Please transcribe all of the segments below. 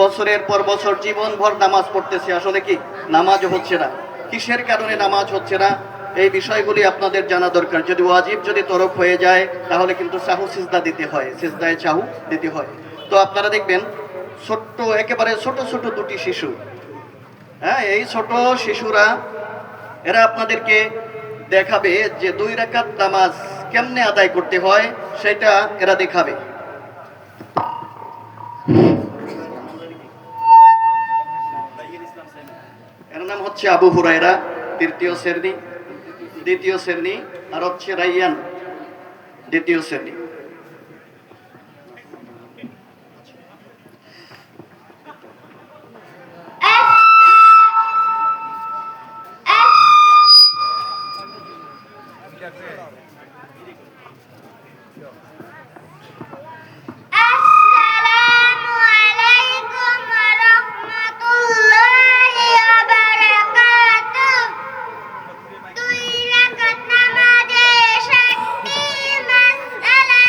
বছরের পর বছর জীবনভর নামাজ পড়তেছি, আসলে কি নামাজ হচ্ছে না। কিসের কারণে নামাজ হচ্ছে না, এই বিষয়গুলি আপনাদের জানা দরকার। যদি ওয়াজিব যদি তরক হয়ে যায় তাহলে কিন্তু সাহু সিজদা দিতে হয়, সিজদায় সাহু দিতে হয়। তো আপনারা দেখবেন ছোট্ট একেবারে ছোট ছোট দুটি শিশু, হ্যাঁ, এই ছোট শিশুরা এরা আপনাদেরকে দেখাবে যে 2 রাকাত নামাজ কেমনে আদায় করতে হয়, সেটা এরা দেখাবে। এর নাম হচ্ছে আবু হুরায়রা, তৃতীয় শ্রেণী, দ্বিতীয় শ্রেণী, আর হচ্ছে রাইয়ান, দ্বিতীয় শ্রেণী। আসসালামু আলাইকুম ওয়া রাহমাতুল্লাহি ওয়া বারাকাতুহু। 2 রাকাত নামাজে 60টি মাসআলা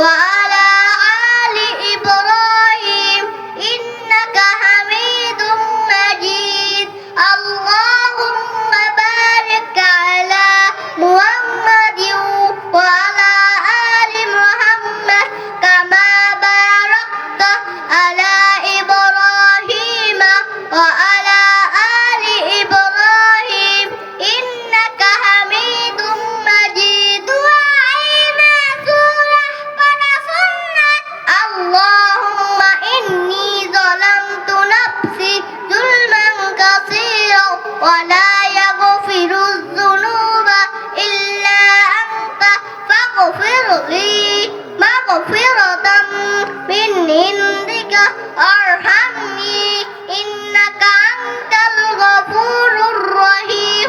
وعلى آل إبراهيم إنك حميد مجيد اللهم بارك على محمد وعلى آل محمد كما باركت على إبراهيم وعلى آل إبراهيم إنك حميد مجيد وعينا سورة ونصنة اللهم إني ظلمت نفسي ظلما كثيرا ولا يغفر الذنوب إلا أنت فاغفر لي مغفرة من عندك ارحمني إنك أنت الغفور الرحيم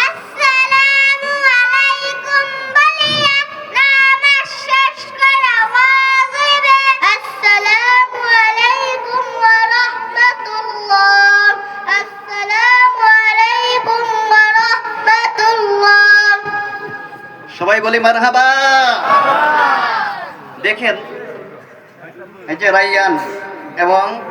السلام عليكم بلية نعم الششكر واظب السلام عليكم ورحمة الله السلام عليكم ورحمة الله সবাই বলি মারহাবা। দেখেন এই যে রাইয়ান এবং